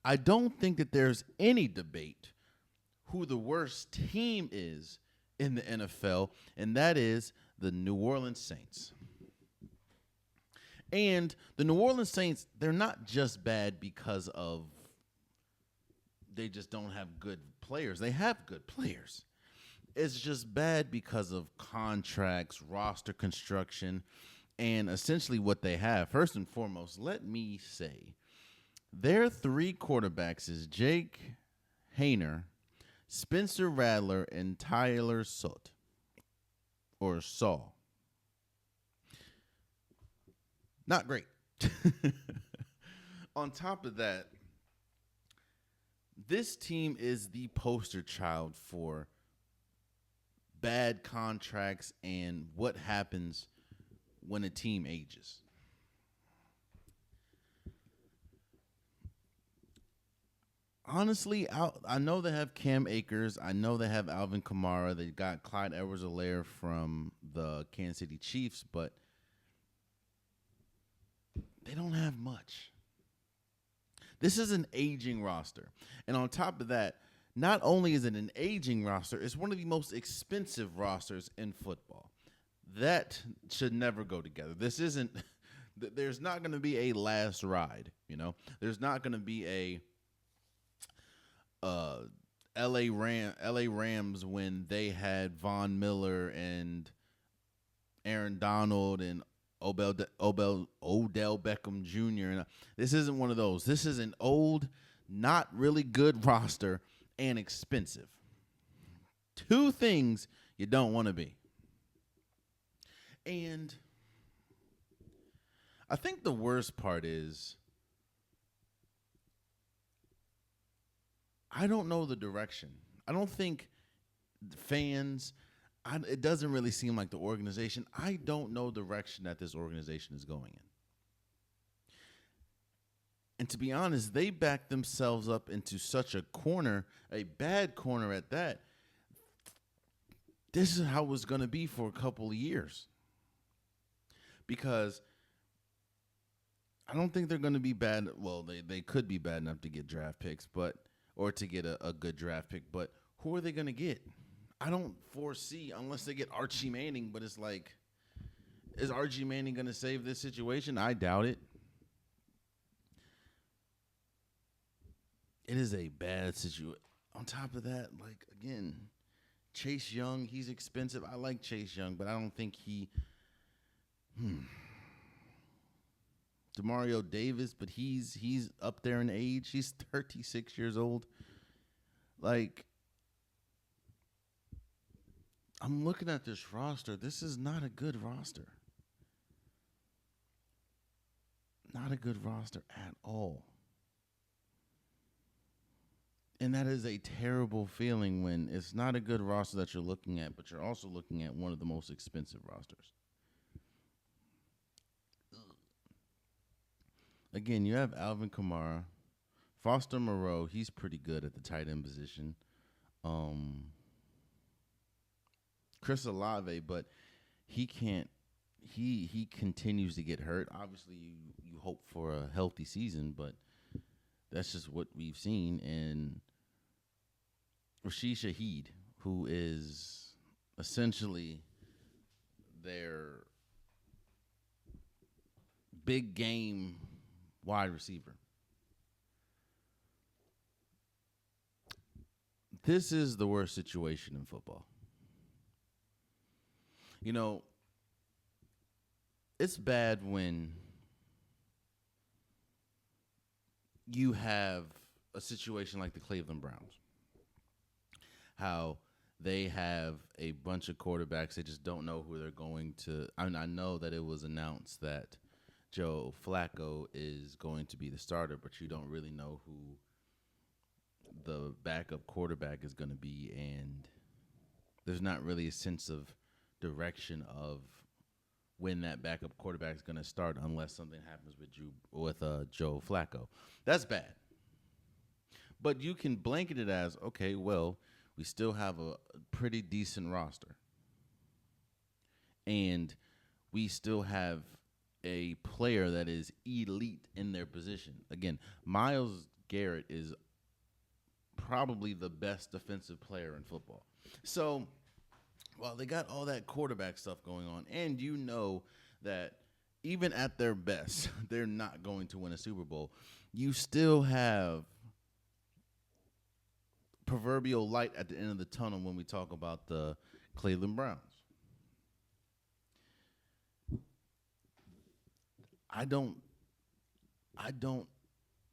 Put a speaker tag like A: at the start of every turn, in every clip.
A: I don't think that there's any debate who the worst team is in the NFL, and that is the New Orleans Saints. And the New Orleans Saints, they're not just bad because of they just don't have good players. They have good players. It's just bad because of contracts, roster construction, and essentially what they have. First and foremost, let me say their three quarterbacks is Jake Hayner, Spencer Rattler, and Tyler Sott or Saul. Not great. On top of that, this team is the poster child for bad contracts and what happens when a team ages. Honestly, I know they have Cam Akers. I know they have Alvin Kamara. They got Clyde Edwards-Helaire from the Kansas City Chiefs, but they don't have much. This is an aging roster. And on top of that, not only is it an aging roster, it's one of the most expensive rosters in football. That should never go together. This isn't there's not going to be a last ride, you know. There's not going to be a LA Rams when they had Von Miller and Aaron Donald and Odell Beckham Jr. And this isn't one of those. This is an old, not really good roster and expensive. Two things you don't want to be. And I think the worst part is I don't know the direction. I don't think fans, it doesn't really seem like the organization. I don't know the direction that this organization is going in. And to be honest, they backed themselves up into such a corner, a bad corner at that. This is how it was going to be for a couple of years. Because I don't think they're going to be bad. Well, they could be bad enough to get draft picks, or to get a good draft pick. But who are they going to get? I don't foresee, unless they get Archie Manning, but it's like, is Archie Manning going to save this situation? I doubt it. It is a bad situation. On top of that, like, again, Chase Young, he's expensive. I like Chase Young, but I don't think Demario Davis, but he's up there in age. He's 36 years old. Like, I'm looking at this roster. This is not a good roster. Not a good roster at all. And that is a terrible feeling when it's not a good roster that you're looking at, but you're also looking at one of the most expensive rosters. Again, you have Alvin Kamara. Foster Moreau, he's pretty good at the tight end position. Chris Olave, but he can't. He continues to get hurt. Obviously, you hope for a healthy season, but that's just what we've seen. And Rashid Shaheed, who is essentially their big game wide receiver. This is the worst situation in football. You know, it's bad when you have a situation like the Cleveland Browns. How they have a bunch of quarterbacks, they just don't know who they're going to. I know that it was announced that Joe Flacco is going to be the starter, but you don't really know who the backup quarterback is going to be, and there's not really a sense of direction of when that backup quarterback is going to start unless something happens with Joe Flacco. That's bad. But you can blanket it as, okay, well, we still have a pretty decent roster. And we still have a player that is elite in their position. Again, Miles Garrett is probably the best defensive player in football. So while they got all that quarterback stuff going on, and you know that even at their best, they're not going to win a Super Bowl, you still have proverbial light at the end of the tunnel when we talk about the Cleveland Browns. I don't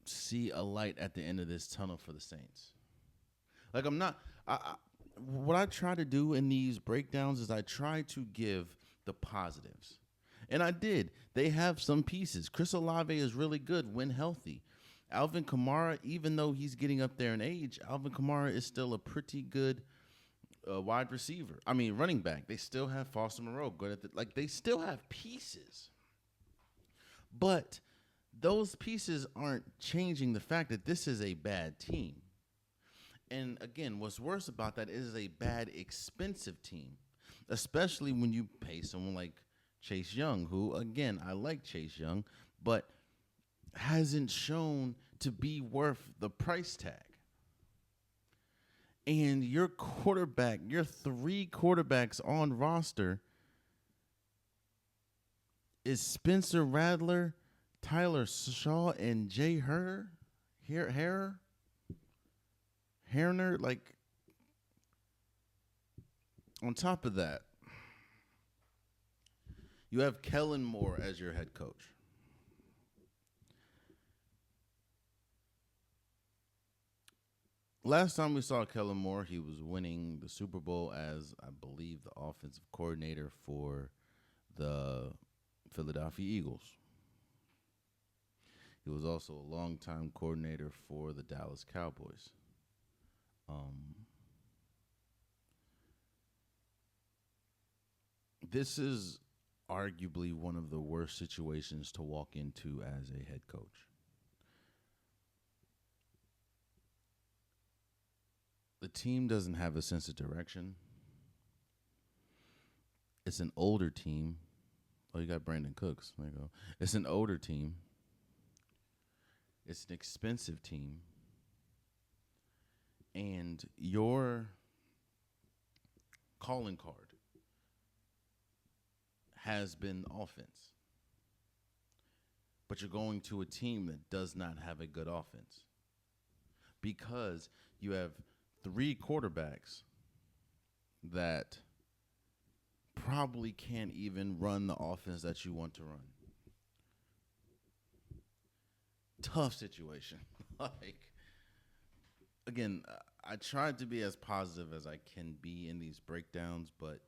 A: see a light at the end of this tunnel for the Saints. Like I'm not. What I try to do in these breakdowns is I try to give the positives, and I did. They have some pieces. Chris Olave is really good when healthy. Alvin Kamara, even though he's getting up there in age, Alvin Kamara is still a pretty good wide receiver. I mean, running back. They still have Foster Moreau good at they still have pieces, but those pieces aren't changing the fact that this is a bad team. And again, what's worse about that is a bad, expensive team, especially when you pay someone like Chase Young, who, again, I like Chase Young, but hasn't shown to be worth the price tag. And your quarterback, your 3 quarterbacks on roster is Spencer Rattler, Tyler Shaw, and Jay Herner. Like, on top of that, you have Kellen Moore as your head coach. Last time we saw Kellen Moore, he was winning the Super Bowl as, I believe, the offensive coordinator for the Philadelphia Eagles. He was also a longtime coordinator for the Dallas Cowboys. This is arguably one of the worst situations to walk into as a head coach. The team doesn't have a sense of direction. It's an older team. Oh, you got Brandon Cooks. There you go. It's an older team. It's an expensive team. And your calling card has been offense. But you're going to a team that does not have a good offense because you have 3 quarterbacks that probably can't even run the offense that you want to run. Tough situation. Again, I tried to be as positive as I can be in these breakdowns, but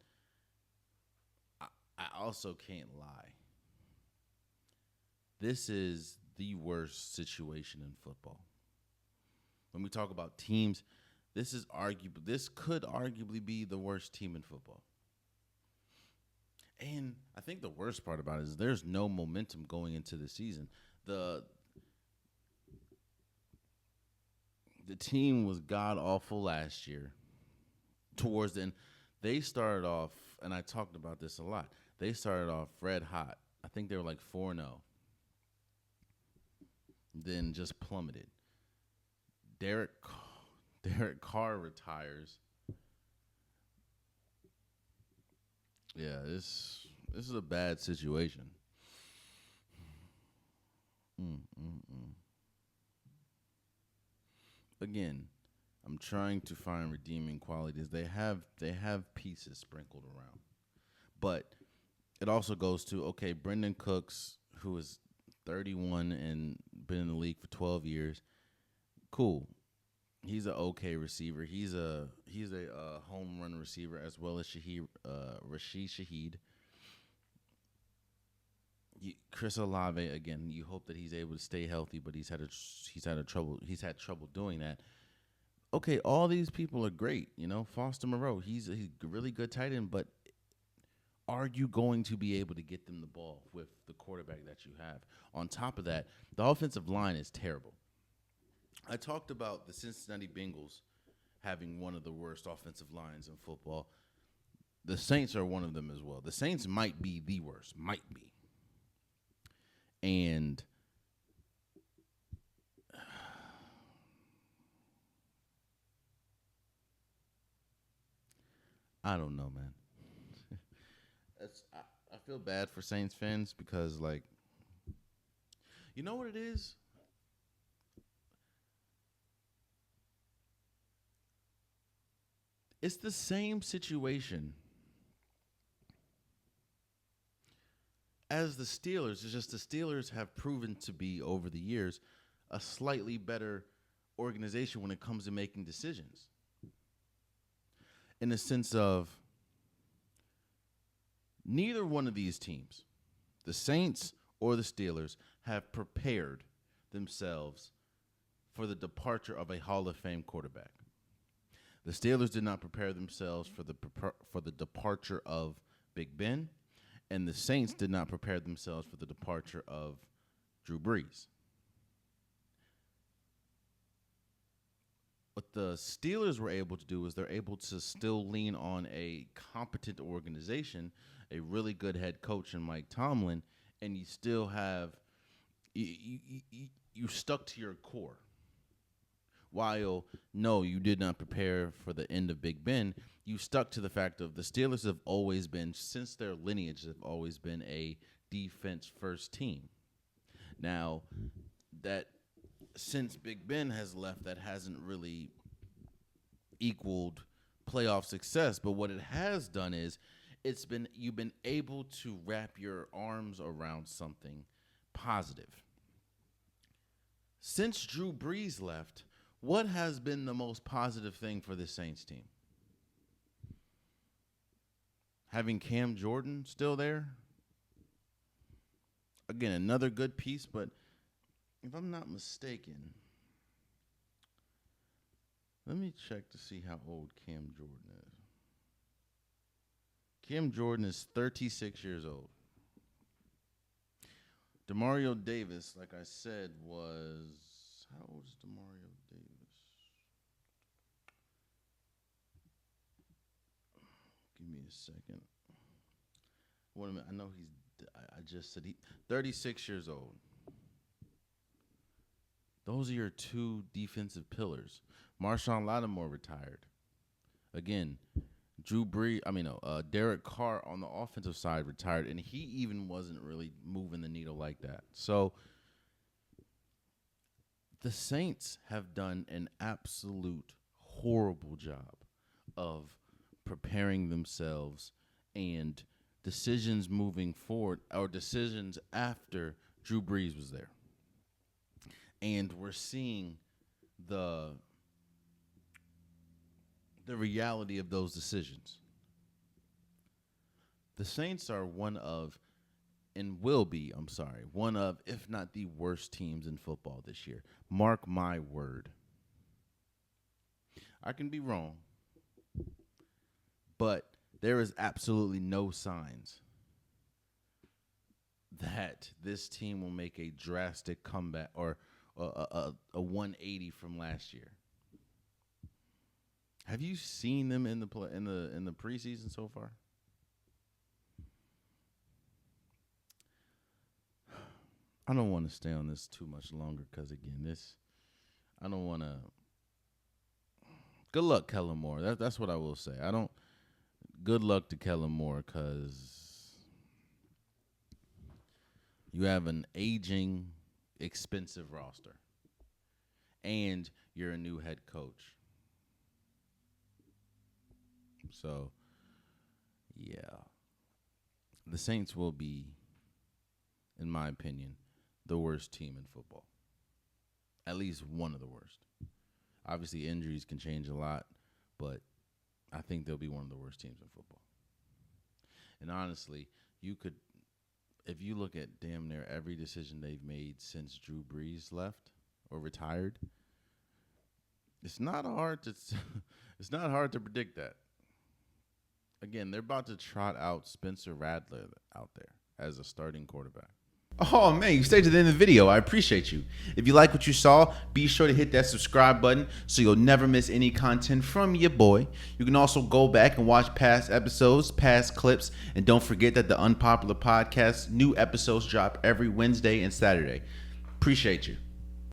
A: I also can't lie. This is the worst situation in football. When we talk about teams, this could arguably be the worst team in football. And I think the worst part about it is there's no momentum going into the season. The team was god awful last year. Towards the end, they started off, and I talked about this a lot. They started off red hot. I think they were like 4-0. Then just plummeted. Derek Carr retires. Yeah, this is a bad situation. Again, I'm trying to find redeeming qualities. They have pieces sprinkled around. But it also goes to, okay, Brendan Cooks, who is 31 and been in the league for 12 years, cool. He's an okay receiver. He's a home run receiver as well as Rashid Shaheed. Chris Olave, again, you hope that he's able to stay healthy, but he's had trouble doing that. Okay, all these people are great. Foster Moreau, he's a really good tight end, but are you going to be able to get them the ball with the quarterback that you have? On top of that, the offensive line is terrible. I talked about the Cincinnati Bengals having one of the worst offensive lines in football. The Saints are one of them as well. The Saints might be the worst, might be. And I don't know, man. I feel bad for Saints fans because, like, you know what it is? It's the same situation as the Steelers. It's just the Steelers have proven to be, over the years, a slightly better organization when it comes to making decisions. In the sense of neither one of these teams, the Saints or the Steelers, have prepared themselves for the departure of a Hall of Fame quarterback. The Steelers did not prepare themselves for the departure of Big Ben, and the Saints did not prepare themselves for the departure of Drew Brees. What the Steelers were able to do is they're able to still lean on a competent organization, a really good head coach in Mike Tomlin, and you still have you stuck to your core. While, no, you did not prepare for the end of Big Ben, you stuck to the fact of the Steelers have always been, since their lineage, have always been a defense-first team. Now, that since Big Ben has left, that hasn't really equaled playoff success. But what it has done is you've been able to wrap your arms around something positive. Since Drew Brees left, what has been the most positive thing for this Saints team? Having Cam Jordan still there? Again, another good piece, but if I'm not mistaken, let me check to see how old Cam Jordan is. Cam Jordan is 36 years old. Demario Davis, like I said, was... How old is Demario Davis? Give me a second. Wait a minute. I know I just said 36 years old. Those are your two defensive pillars. Marshawn Lattimore retired. Again, Derek Carr on the offensive side retired, and he even wasn't really moving the needle like that. So the Saints have done an absolute horrible job of preparing themselves and decisions moving forward, or decisions after Drew Brees was there. And we're seeing the reality of those decisions. The Saints are one of, if not the worst teams in football this year. Mark my word. I can be wrong, but there is absolutely no signs that this team will make a drastic comeback or a 180 from last year. Have you seen them in the preseason so far? I don't want to stay on this too much longer because, again, I don't want to. Good luck, Kellen Moore. That's what I will say. Good luck to Kellen Moore because you have an aging, expensive roster, and you're a new head coach. So, yeah, the Saints will be, in my opinion, the worst team in football. At least one of the worst. Obviously, injuries can change a lot, but I think they'll be one of the worst teams in football. And honestly, if you look at damn near every decision they've made since Drew Brees left or retired, it's not hard to predict that. Again, they're about to trot out Spencer Rattler out there as a starting quarterback. Oh, man, you stayed to the end of the video. I appreciate you. If you like what you saw, be sure to hit that subscribe button so you'll never miss any content from your boy. You can also go back and watch past episodes, past clips, and don't forget that the Unpopular Podcast, new episodes drop every Wednesday and Saturday. Appreciate you.